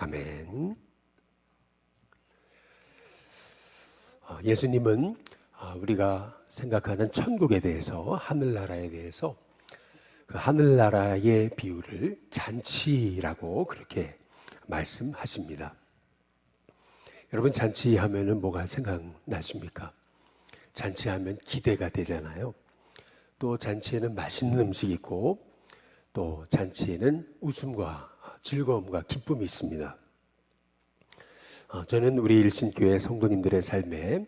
아멘. 예수님은 우리가 생각하는 천국에 대해서, 하늘나라에 대해서 그 하늘나라의 비유를 잔치라고 그렇게 말씀하십니다. 여러분, 잔치하면은 뭐가 생각나십니까? 잔치하면 기대가 되잖아요. 또 잔치에는 맛있는 음식이 있고, 또 잔치에는 웃음과 즐거움과 기쁨이 있습니다. 저는 우리 일신교회 성도님들의 삶에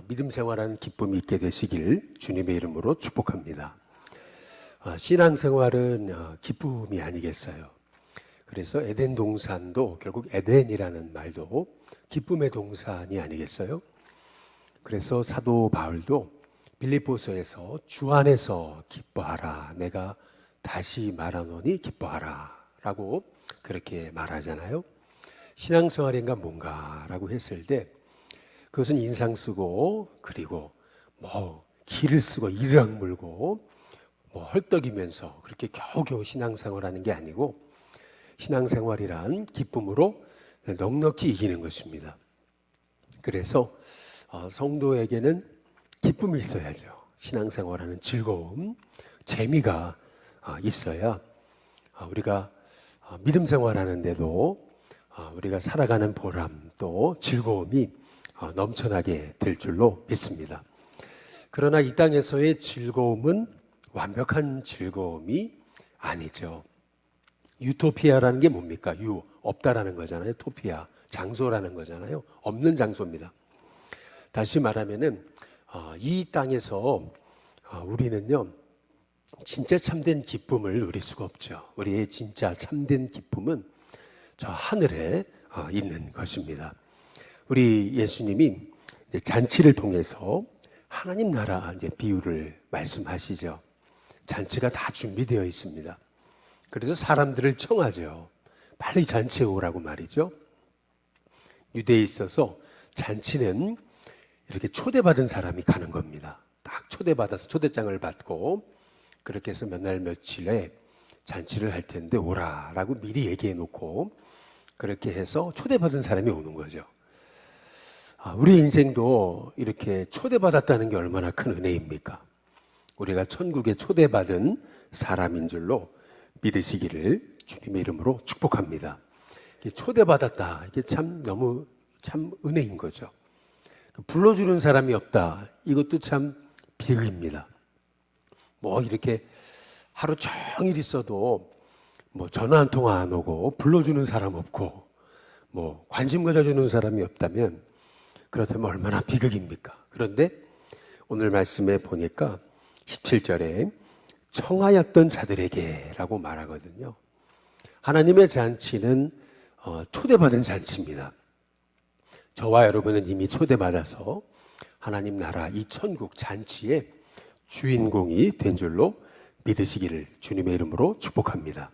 믿음 생활하는 기쁨이 있게 되시길 주님의 이름으로 축복합니다. 신앙생활은 기쁨이 아니겠어요. 그래서 에덴 동산도 결국 에덴이라는 말도 기쁨의 동산이 아니겠어요. 그래서 사도 바울도 빌립보서에서 주 안에서 기뻐하라, 내가 다시 말하노니 기뻐하라 라고 그렇게 말하잖아요. 신앙생활인가 뭔가라고 했을 때 그것은 인상 쓰고, 그리고 기를 쓰고 이르락 물고 헐떡이면서 그렇게 겨우겨우 신앙생활하는 게 아니고, 신앙생활이란 기쁨으로 넉넉히 이기는 것입니다. 그래서 성도에게는 기쁨이 있어야죠. 신앙생활하는 즐거움, 재미가 있어야 우리가 믿음 생활하는데도 우리가 살아가는 보람, 또 즐거움이 넘쳐나게 될 줄로 믿습니다. 그러나 이 땅에서의 즐거움은 완벽한 즐거움이 아니죠. 유토피아라는 게 뭡니까? 없다라는 거잖아요. 토피아, 장소라는 거잖아요. 없는 장소입니다. 다시 말하면은 이 땅에서 우리는요, 진짜 참된 기쁨을 누릴 수가 없죠. 우리의 진짜 참된 기쁨은 저 하늘에 있는 것입니다. 우리 예수님이 잔치를 통해서 하나님 나라 비유를 말씀하시죠. 잔치가 다 준비되어 있습니다. 그래서 사람들을 청하죠. 빨리 잔치에 오라고 말이죠. 유대에 있어서 잔치는 이렇게 초대받은 사람이 가는 겁니다. 딱 초대받아서 초대장을 받고, 그렇게 해서 몇 날 며칠에 잔치를 할 텐데 오라라고 미리 얘기해 놓고, 그렇게 해서 초대받은 사람이 오는 거죠. 우리 인생도 이렇게 초대받았다는 게 얼마나 큰 은혜입니까? 우리가 천국에 초대받은 사람인 줄로 믿으시기를 주님의 이름으로 축복합니다. 초대받았다, 이게 너무 은혜인 거죠. 불러주는 사람이 없다, 이것도 참 비극입니다. 이렇게 하루 종일 있어도 전화 한 통화 안 오고 불러주는 사람 없고 관심 가져주는 사람이 없다면, 그렇다면 얼마나 비극입니까? 그런데 오늘 말씀에 보니까 17절에 청하였던 자들에게 라고 말하거든요. 하나님의 잔치는 초대받은 잔치입니다. 저와 여러분은 이미 초대받아서 하나님 나라, 이 천국 잔치의 주인공이 된 줄로 믿으시기를 주님의 이름으로 축복합니다.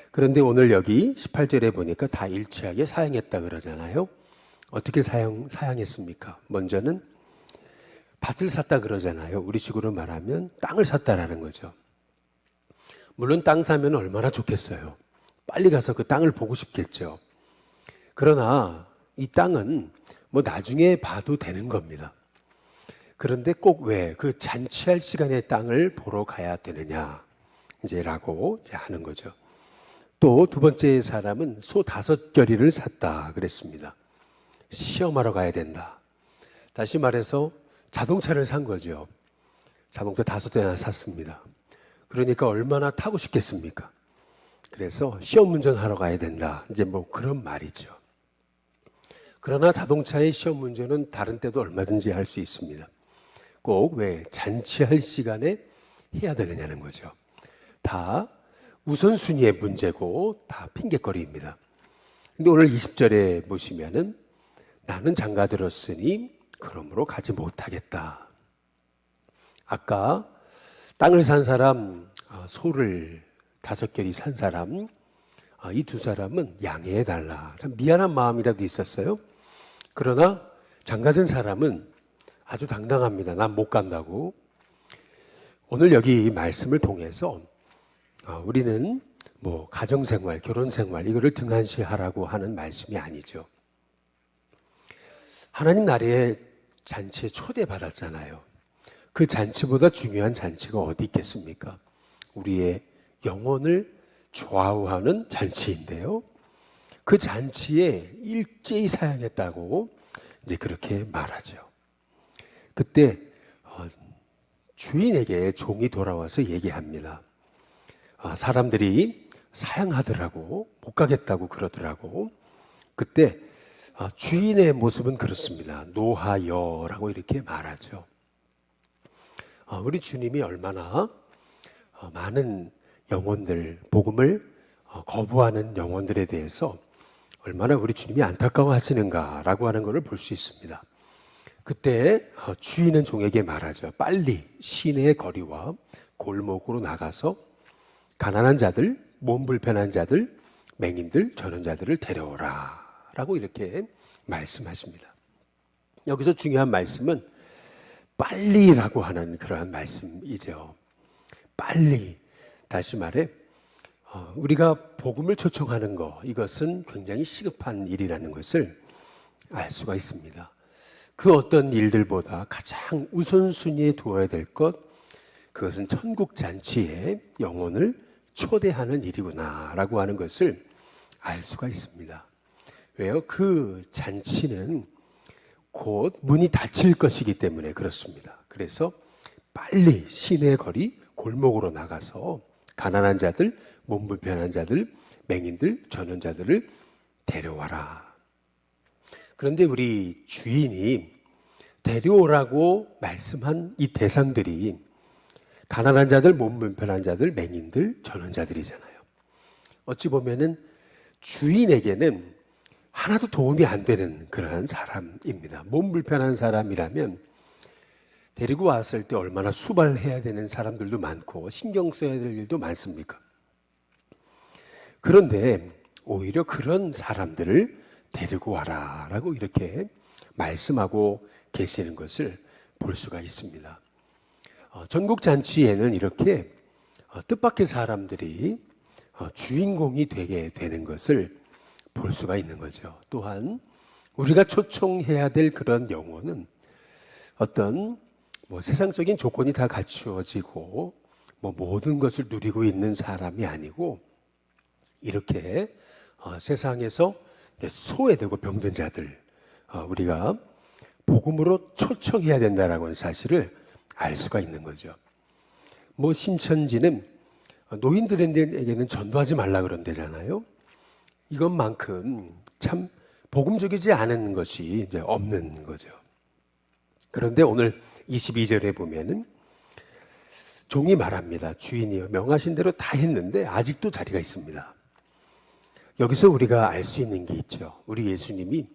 그런데 오늘 여기 18절에 보니까 다 일치하게 사양했다 그러잖아요. 어떻게 사양했습니까? 먼저는 밭을 샀다 그러잖아요. 우리식으로 말하면 땅을 샀다라는 거죠. 물론 땅 사면 얼마나 좋겠어요. 빨리 가서 그 땅을 보고 싶겠죠. 그러나 이 땅은 나중에 봐도 되는 겁니다. 그런데 꼭 왜 그 잔치할 시간에 땅을 보러 가야 되느냐 라고 하는 거죠. 또 두 번째 사람은 소 5겨리를 샀다 그랬습니다. 시험하러 가야 된다. 다시 말해서 자동차를 산 거죠. 자동차 5대나 샀습니다. 그러니까 얼마나 타고 싶겠습니까? 그래서 시험 운전하러 가야 된다, 그런 말이죠. 그러나 자동차의 시험 운전은 다른 때도 얼마든지 할 수 있습니다. 꼭 왜 잔치할 시간에 해야 되느냐는 거죠. 다 우선순위의 문제고 다 핑계거리입니다. 근데 오늘 20절에 보시면은 나는 장가 들었으니 그러므로 가지 못하겠다. 아까 땅을 산 사람, 소를 5겨리 산 사람, 이 두 사람은 양해해달라, 참 미안한 마음이라도 있었어요. 그러나 장가든 사람은 아주 당당합니다. 난 못 간다고. 오늘 여기 이 말씀을 통해서 우리는 뭐 가정생활, 결혼생활 이거를 등한시하라고 하는 말씀이 아니죠. 하나님 나라의 잔치에 초대받았잖아요. 그 잔치보다 중요한 잔치가 어디 있겠습니까? 우리의 영혼을 좌우하는 잔치인데요. 그 잔치에 일제히 사양했다고 이제 그렇게 말하죠. 그때 주인에게 종이 돌아와서 얘기합니다. 사람들이 사양하더라고, 못 가겠다고 그러더라고. 그때 주인의 모습은 그렇습니다. 노하여라고 이렇게 말하죠. 우리 주님이 얼마나 많은 영혼들, 복음을 거부하는 영혼들에 대해서 얼마나 우리 주님이 안타까워하시는가라고 하는 것을 볼 수 있습니다. 그때 주인은 종에게 말하죠. 빨리 시내의 거리와 골목으로 나가서 가난한 자들, 몸 불편한 자들, 맹인들, 전원자들을 데려오라 라고 이렇게 말씀하십니다. 여기서 중요한 말씀은 빨리라고 하는 그러한 말씀이죠. 빨리, 다시 말해 우리가 복음을 초청하는 것, 이것은 굉장히 시급한 일이라는 것을 알 수가 있습니다. 그 어떤 일들보다 가장 우선순위에 두어야 될 것, 그것은 천국 잔치에 영혼을 초대하는 일이구나라고 하는 것을 알 수가 있습니다. 왜요? 그 잔치는 곧 문이 닫힐 것이기 때문에 그렇습니다. 그래서 빨리 시내 거리, 골목으로 나가서 가난한 자들, 몸 불편한 자들, 맹인들, 전원자들을 데려와라. 그런데 우리 주인이 데려오라고 말씀한 이 대상들이 가난한 자들, 몸 불편한 자들, 맹인들, 전원자들이잖아요. 어찌 보면은 주인에게는 하나도 도움이 안 되는 그러한 사람입니다. 몸 불편한 사람이라면 데리고 왔을 때 얼마나 수발해야 되는 사람들도 많고 신경 써야 될 일도 많습니까? 그런데 오히려 그런 사람들을 데리고 와라 라고 이렇게 말씀하고 계시는 것을 볼 수가 있습니다. 전국잔치에는 이렇게 뜻밖의 사람들이 주인공이 되게 되는 것을 볼 수가 있는 거죠. 또한 우리가 초청해야 될 그런 영혼은 어떤 세상적인 조건이 다 갖추어지고 모든 것을 누리고 있는 사람이 아니고 이렇게 세상에서 소외되고 병든 자들, 우리가 복음으로 초청해야 된다라고 하는 사실을 알 수가 있는 거죠. 신천지는 노인들에게는 전도하지 말라 그런대잖아요. 이것만큼 참 복음적이지 않은 것이 이제 없는 거죠. 그런데 오늘 22절에 보면은 종이 말합니다. 주인이요, 명하신 대로 다 했는데 아직도 자리가 있습니다. 여기서 우리가 알 수 있는 게 있죠. 우리 예수님이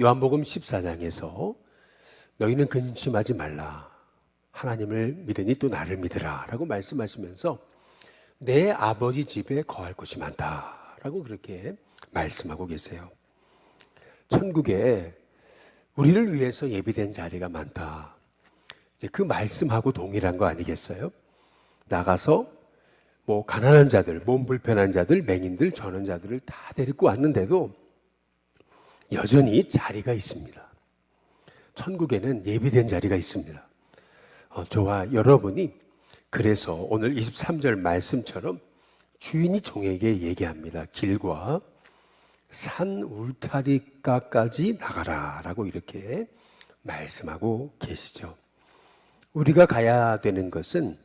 요한복음 14장에서 너희는 근심하지 말라. 하나님을 믿으니 또 나를 믿으라 라고 말씀하시면서 내 아버지 집에 거할 곳이 많다 라고 그렇게 말씀하고 계세요. 천국에 우리를 위해서 예비된 자리가 많다. 이제 그 말씀하고 동일한 거 아니겠어요? 나가서 가난한 자들, 몸 불편한 자들, 맹인들, 전원자들을 다 데리고 왔는데도 여전히 자리가 있습니다. 천국에는 예비된 자리가 있습니다. 저와 여러분이 그래서 오늘 23절 말씀처럼 주인이 종에게 얘기합니다. 길과 산 울타리가까지 나가라 라고 이렇게 말씀하고 계시죠. 우리가 가야 되는 것은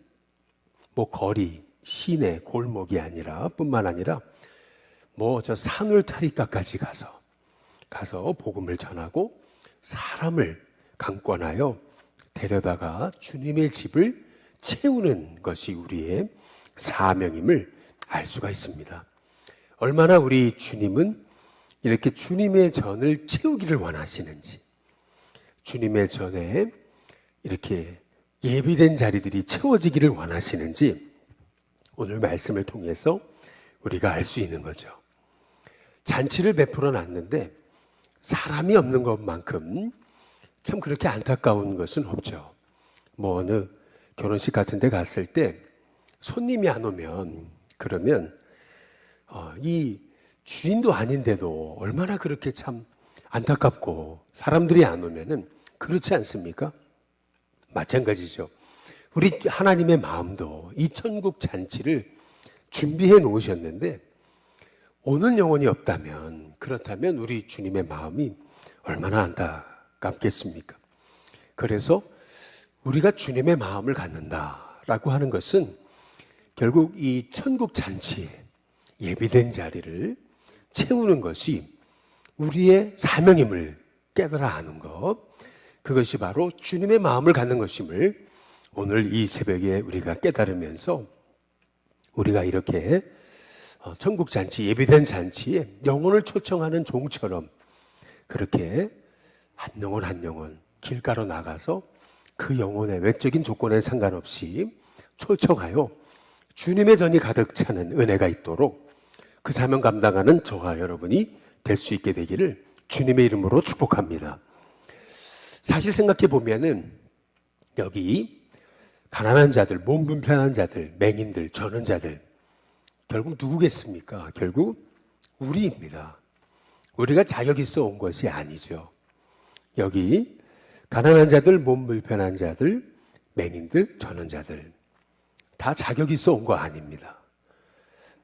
거리, 시내, 골목이 아니라 뿐만 아니라 저 산울타리가까지 가서 복음을 전하고 사람을 강권하여 데려다가 주님의 집을 채우는 것이 우리의 사명임을 알 수가 있습니다. 얼마나 우리 주님은 이렇게 주님의 전을 채우기를 원하시는지, 주님의 전에 이렇게 예비된 자리들이 채워지기를 원하시는지 오늘 말씀을 통해서 우리가 알 수 있는 거죠. 잔치를 베풀어 놨는데 사람이 없는 것만큼 참 그렇게 안타까운 것은 없죠. 어느 결혼식 같은 데 갔을 때 손님이 안 오면 그러면 이 주인도 아닌데도 얼마나 그렇게 참 안타깝고 사람들이 안 오면은 그렇지 않습니까? 마찬가지죠. 우리 하나님의 마음도 이 천국 잔치를 준비해 놓으셨는데 오는 영혼이 없다면, 그렇다면 우리 주님의 마음이 얼마나 안타깝겠습니까? 그래서 우리가 주님의 마음을 갖는다라고 하는 것은 결국 이 천국 잔치에 예비된 자리를 채우는 것이 우리의 사명임을 깨달아 아는 것, 그것이 바로 주님의 마음을 갖는 것임을 오늘 이 새벽에 우리가 깨달으면서 우리가 이렇게 천국 잔치, 예비된 잔치에 영혼을 초청하는 종처럼 그렇게 한 영혼 한 영혼 길가로 나가서 그 영혼의 외적인 조건에 상관없이 초청하여 주님의 전이 가득 차는 은혜가 있도록 그 사명 감당하는 저와 여러분이 될 수 있게 되기를 주님의 이름으로 축복합니다. 사실 생각해 보면은 여기 가난한 자들, 몸 불편한 자들, 맹인들, 저는 자들 결국 누구겠습니까? 결국 우리입니다. 우리가 자격 있어 온 것이 아니죠. 여기 가난한 자들, 몸 불편한 자들, 맹인들, 저는 자들 다 자격 있어 온 거 아닙니다.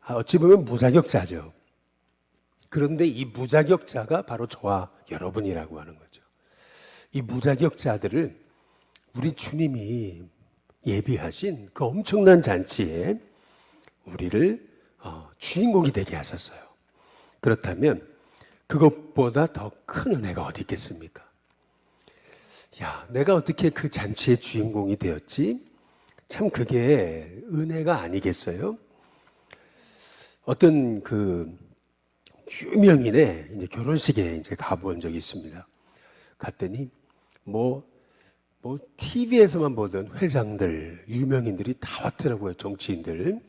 어찌 보면 무자격자죠. 그런데 이 무자격자가 바로 저와 여러분이라고 하는 거죠. 이 무자격자들을 우리 주님이 예비하신 그 엄청난 잔치에 우리를 주인공이 되게 하셨어요. 그렇다면 그것보다 더 큰 은혜가 어디 있겠습니까? 야, 내가 어떻게 그 잔치의 주인공이 되었지? 참 그게 은혜가 아니겠어요? 어떤 그 유명인의 이제 결혼식에 이제 가본 적이 있습니다. 갔더니 TV에서만 보던 회장들, 유명인들이 다 왔더라고요. 정치인들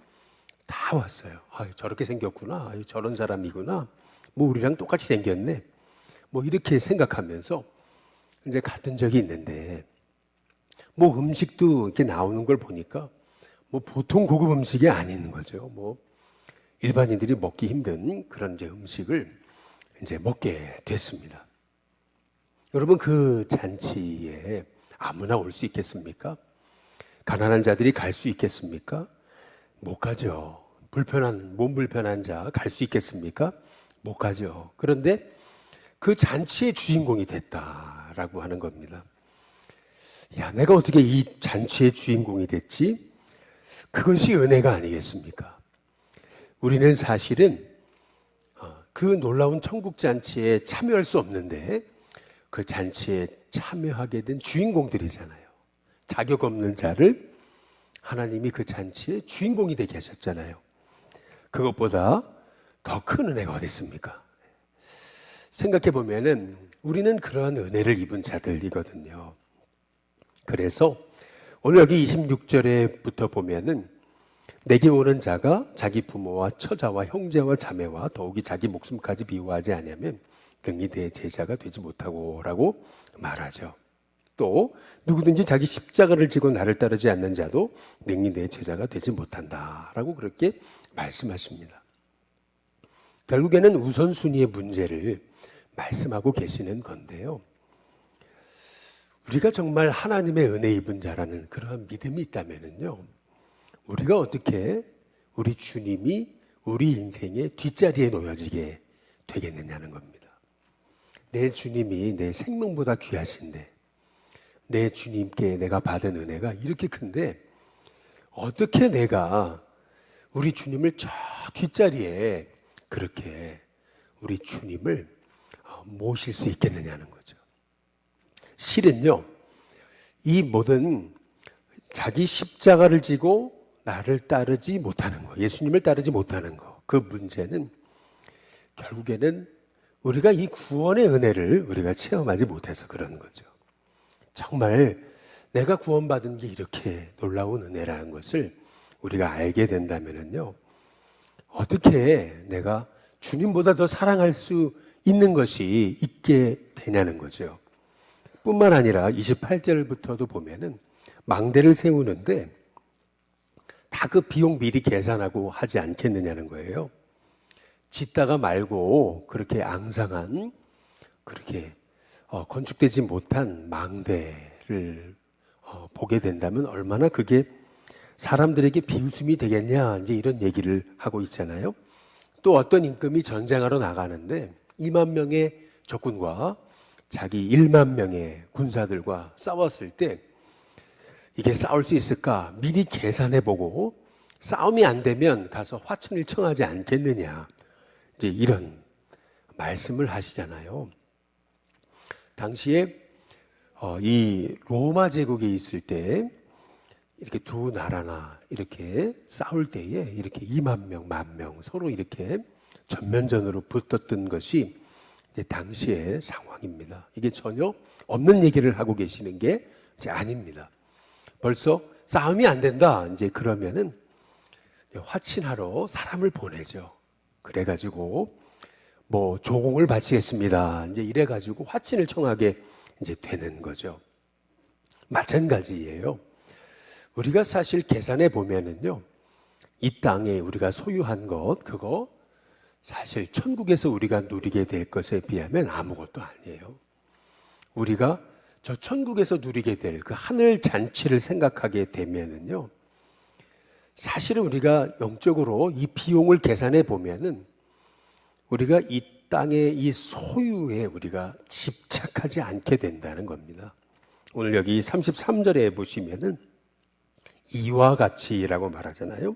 다 왔어요. 저렇게 생겼구나. 저런 사람이구나. 우리랑 똑같이 생겼네. 이렇게 생각하면서 이제 갔던 적이 있는데, 음식도 이렇게 나오는 걸 보니까 보통 고급 음식이 아닌 거죠. 일반인들이 먹기 힘든 그런 이제 음식을 이제 먹게 됐습니다. 여러분, 그 잔치에 아무나 올 수 있겠습니까? 가난한 자들이 갈 수 있겠습니까? 못 가죠. 몸 불편한 자 갈 수 있겠습니까? 못 가죠. 그런데 그 잔치의 주인공이 됐다라고 하는 겁니다. 야, 내가 어떻게 이 잔치의 주인공이 됐지? 그것이 은혜가 아니겠습니까? 우리는 사실은 그 놀라운 천국 잔치에 참여할 수 없는데 그 잔치에 참여하게 된 주인공들이잖아요. 자격 없는 자를 하나님이 그 잔치의 주인공이 되게 하셨잖아요. 그것보다 더 큰 은혜가 어디 있습니까? 생각해 보면은 우리는 그러한 은혜를 입은 자들이거든요. 그래서 오늘 여기 26절에부터 보면은 내게 오는 자가 자기 부모와 처자와 형제와 자매와 더욱이 자기 목숨까지 비호하지 않으면 능히 내 제자가 되지 못하고라고 말하죠. 또 누구든지 자기 십자가를 지고 나를 따르지 않는 자도 능히 내 제자가 되지 못한다라고 그렇게 말씀하십니다. 결국에는 우선순위의 문제를 말씀하고 계시는 건데요. 우리가 정말 하나님의 은혜 입은 자라는 그러한 믿음이 있다면요, 우리가 어떻게 우리 주님이 우리 인생의 뒷자리에 놓여지게 되겠느냐는 겁니다. 내 주님이 내 생명보다 귀하신데 내 주님께 내가 받은 은혜가 이렇게 큰데 어떻게 내가 우리 주님을 저 뒷자리에 그렇게 우리 주님을 모실 수 있겠느냐는 거죠. 실은요, 이 모든 자기 십자가를 지고 나를 따르지 못하는 거, 예수님을 따르지 못하는 거, 그 문제는 결국에는 우리가 이 구원의 은혜를 우리가 체험하지 못해서 그런 거죠. 정말 내가 구원받은 게 이렇게 놀라운 은혜라는 것을 우리가 알게 된다면요, 어떻게 내가 주님보다 더 사랑할 수 있는 것이 있게 되냐는 거죠. 뿐만 아니라 28절부터도 보면은 망대를 세우는데 다 그 비용 미리 계산하고 하지 않겠느냐는 거예요. 짓다가 말고 그렇게 앙상한, 그렇게 건축되지 못한 망대를 보게 된다면 얼마나 그게 사람들에게 비웃음이 되겠냐, 이제 이런 얘기를 하고 있잖아요. 또 어떤 임금이 전쟁하러 나가는데 2만 명의 적군과 자기 1만 명의 군사들과 싸웠을 때 이게 싸울 수 있을까 미리 계산해보고 싸움이 안 되면 가서 화천을 청하지 않겠느냐, 이제 이런 말씀을 하시잖아요. 당시에 이 로마 제국에 있을 때 이렇게 두 나라나 이렇게 싸울 때에 이렇게 2만 명, 1만 명 서로 이렇게 전면전으로 붙었던 것이 이제 당시의 상황입니다. 이게 전혀 없는 얘기를 하고 계시는 게 이제 아닙니다. 벌써 싸움이 안 된다, 이제 그러면은 화친하러 사람을 보내죠. 그래가지고 뭐 조공을 바치겠습니다, 이제 이래가지고 화친을 청하게 이제 되는 거죠. 마찬가지예요. 우리가 사실 계산해 보면은요, 이 땅에 우리가 소유한 것, 그거 사실 천국에서 우리가 누리게 될 것에 비하면 아무것도 아니에요. 우리가 저 천국에서 누리게 될 그 하늘 잔치를 생각하게 되면은요, 사실은 우리가 영적으로 이 비용을 계산해 보면은 우리가 이 땅의 이 소유에 우리가 집착하지 않게 된다는 겁니다. 오늘 여기 33절에 보시면은 이와 같이라고 말하잖아요.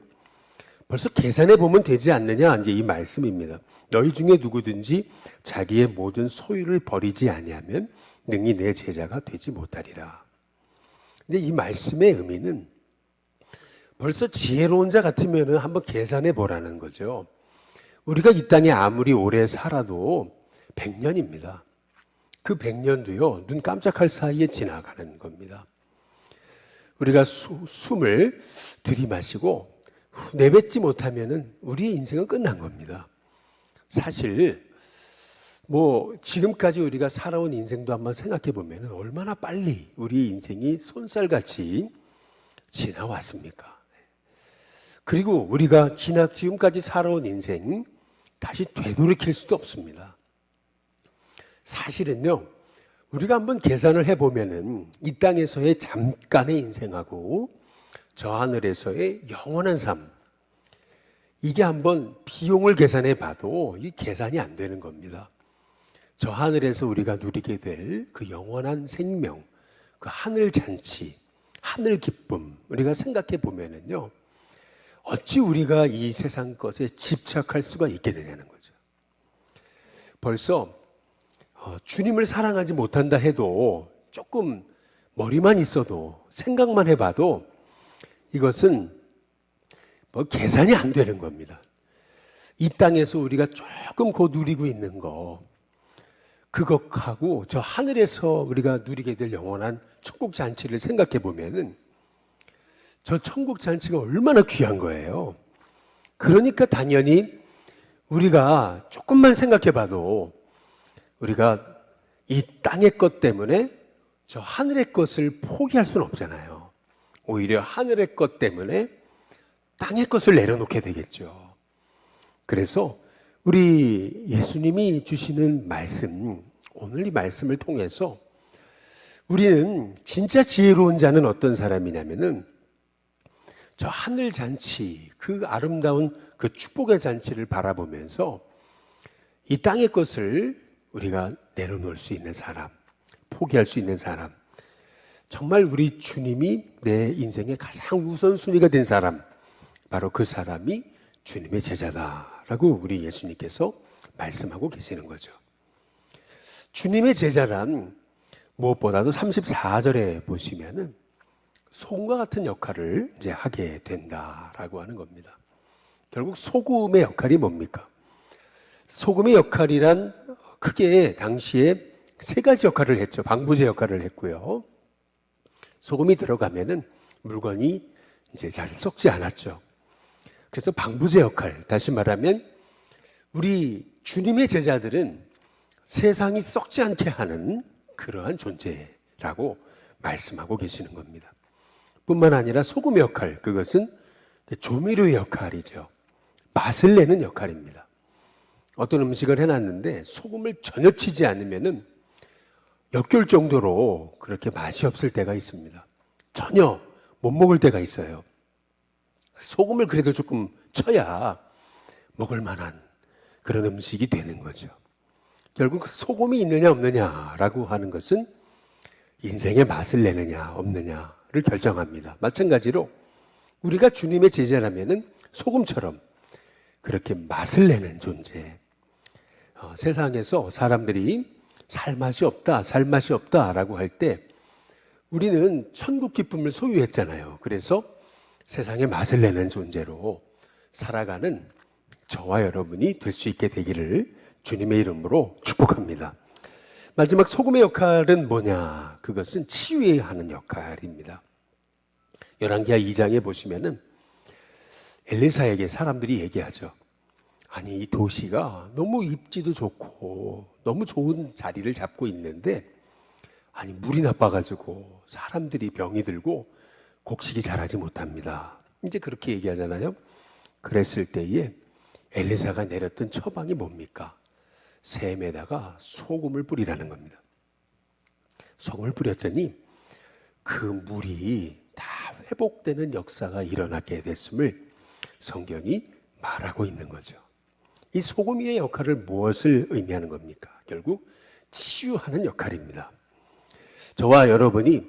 벌써 계산해 보면 되지 않느냐, 이제 이 말씀입니다. 너희 중에 누구든지 자기의 모든 소유를 버리지 아니하면 능히 내 제자가 되지 못하리라. 근데 이 말씀의 의미는 벌써 지혜로운 자 같으면 한번 계산해 보라는 거죠. 우리가 이 땅에 아무리 오래 살아도 100년입니다. 그 100년도요, 눈 깜짝할 사이에 지나가는 겁니다. 우리가 숨을 들이마시고 내뱉지 못하면은 우리의 인생은 끝난 겁니다. 사실 뭐 지금까지 우리가 살아온 인생도 한번 생각해 보면은 얼마나 빨리 우리 인생이 손살같이 지나왔습니까? 그리고 우리가 지금까지 살아온 인생 다시 되돌이킬 수도 없습니다. 사실은요, 우리가 한번 계산을 해보면은 이 땅에서의 잠깐의 인생하고 저 하늘에서의 영원한 삶, 이게 한번 비용을 계산해 봐도 이 계산이 안 되는 겁니다. 저 하늘에서 우리가 누리게 될 그 영원한 생명, 그 하늘 잔치, 하늘 기쁨, 우리가 생각해 보면은요, 어찌 우리가 이 세상 것에 집착할 수가 있게 되냐는 거죠. 벌써 주님을 사랑하지 못한다 해도 조금 머리만 있어도 생각만 해봐도 이것은 뭐 계산이 안 되는 겁니다. 이 땅에서 우리가 조금 곧 누리고 있는 거, 그것하고 저 하늘에서 우리가 누리게 될 영원한 천국 잔치를 생각해 보면은 저 천국 잔치가 얼마나 귀한 거예요. 그러니까 당연히 우리가 조금만 생각해 봐도 우리가 이 땅의 것 때문에 저 하늘의 것을 포기할 수는 없잖아요. 오히려 하늘의 것 때문에 땅의 것을 내려놓게 되겠죠. 그래서 우리 예수님이 주시는 말씀, 오늘 이 말씀을 통해서 우리는 진짜 지혜로운 자는 어떤 사람이냐면은 저 하늘 잔치, 그 아름다운 그 축복의 잔치를 바라보면서 이 땅의 것을 우리가 내려놓을 수 있는 사람, 포기할 수 있는 사람, 정말 우리 주님이 내 인생의 가장 우선순위가 된 사람, 바로 그 사람이 주님의 제자다라고 우리 예수님께서 말씀하고 계시는 거죠. 주님의 제자란 무엇보다도 34절에 보시면은 소금과 같은 역할을 이제 하게 된다라고 하는 겁니다. 결국 소금의 역할이 뭡니까? 소금의 역할이란 크게 당시에 세 가지 역할을 했죠. 방부제 역할을 했고요. 소금이 들어가면은 물건이 이제 잘 썩지 않았죠. 그래서 방부제 역할, 다시 말하면 우리 주님의 제자들은 세상이 썩지 않게 하는 그러한 존재라고 말씀하고 계시는 겁니다. 뿐만 아니라 소금의 역할, 그것은 조미료의 역할이죠. 맛을 내는 역할입니다. 어떤 음식을 해놨는데 소금을 전혀 치지 않으면은 역겨울 정도로 그렇게 맛이 없을 때가 있습니다. 전혀 못 먹을 때가 있어요. 소금을 그래도 조금 쳐야 먹을 만한 그런 음식이 되는 거죠. 결국 소금이 있느냐 없느냐라고 하는 것은 인생의 맛을 내느냐 없느냐를 결정합니다. 마찬가지로 우리가 주님의 제자라면은 소금처럼 그렇게 맛을 내는 존재. 세상에서 사람들이 살맛이 없다라고 할 때 우리는 천국 기쁨을 소유했잖아요. 그래서 세상에 맛을 내는 존재로 살아가는 저와 여러분이 될 수 있게 되기를 주님의 이름으로 축복합니다. 마지막 소금의 역할은 뭐냐? 그것은 치유해야 하는 역할입니다. 열왕기하 2장에 보시면은 엘리사에게 사람들이 얘기하죠. 아니, 이 도시가 너무 입지도 좋고 너무 좋은 자리를 잡고 있는데 아니, 물이 나빠가지고 사람들이 병이 들고 곡식이 자라지 못합니다. 이제 그렇게 얘기하잖아요. 그랬을 때에 엘리사가 내렸던 처방이 뭡니까? 샘에다가 소금을 뿌리라는 겁니다. 소금을 뿌렸더니 그 물이 다 회복되는 역사가 일어나게 됐음을 성경이 말하고 있는 거죠. 이 소금의 역할을 무엇을 의미하는 겁니까? 결국 치유하는 역할입니다. 저와 여러분이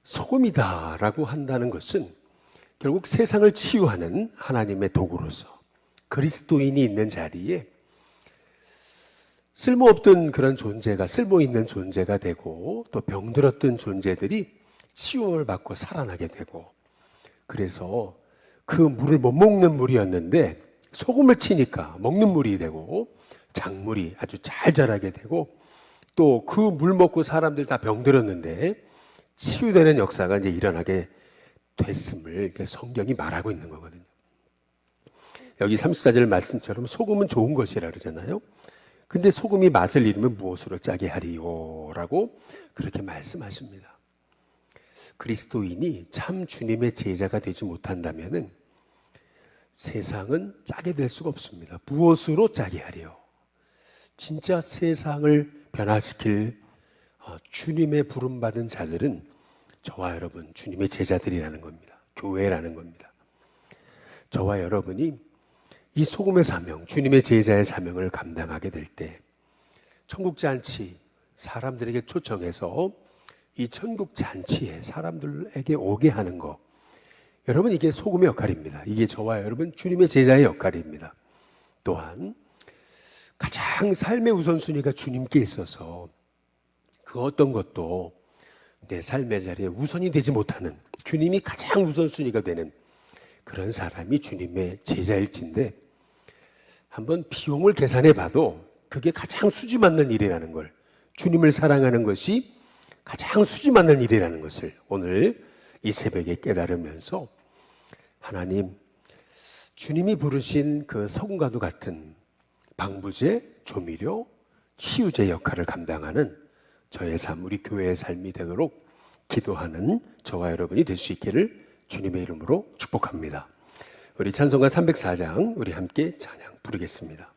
소금이다라고 한다는 것은 결국 세상을 치유하는 하나님의 도구로서 그리스도인이 있는 자리에 쓸모없던 그런 존재가 쓸모있는 존재가 되고 또 병들었던 존재들이 치유를 받고 살아나게 되고, 그래서 그 물을 못 먹는 물이었는데 소금을 치니까 먹는 물이 되고 작물이 아주 잘 자라게 되고 또 그 물 먹고 사람들 다 병들었는데 치유되는 역사가 이제 일어나게 됐음을 성경이 말하고 있는 거거든요. 여기 34절 말씀처럼 소금은 좋은 것이라 그러잖아요. 근데 소금이 맛을 잃으면 무엇으로 짜게 하리요? 라고 그렇게 말씀하십니다. 그리스도인이 참 주님의 제자가 되지 못한다면은 세상은 짜게 될 수가 없습니다. 무엇으로 짜게 하리요? 진짜 세상을 변화시킬 주님의 부름받은 자들은 저와 여러분 주님의 제자들이라는 겁니다. 교회라는 겁니다. 저와 여러분이 이 소금의 사명, 주님의 제자의 사명을 감당하게 될 때 천국 잔치 사람들에게 초청해서 이 천국 잔치에 사람들에게 오게 하는 것, 여러분 이게 소금의 역할입니다. 이게 저와 여러분 주님의 제자의 역할입니다. 또한 가장 삶의 우선순위가 주님께 있어서 그 어떤 것도 내 삶의 자리에 우선이 되지 못하는, 주님이 가장 우선순위가 되는 그런 사람이 주님의 제자일진데, 한번 비용을 계산해 봐도 그게 가장 수지 맞는 일이라는 걸, 주님을 사랑하는 것이 가장 수지 맞는 일이라는 것을 오늘 이 새벽에 깨달으면서 하나님, 주님이 부르신 그 소금과도 같은 방부제, 조미료, 치유제 역할을 감당하는 저의 삶, 우리 교회의 삶이 되도록 기도하는 저와 여러분이 될 수 있기를 주님의 이름으로 축복합니다. 우리 찬송가 304장 우리 함께 찬양 부르겠습니다.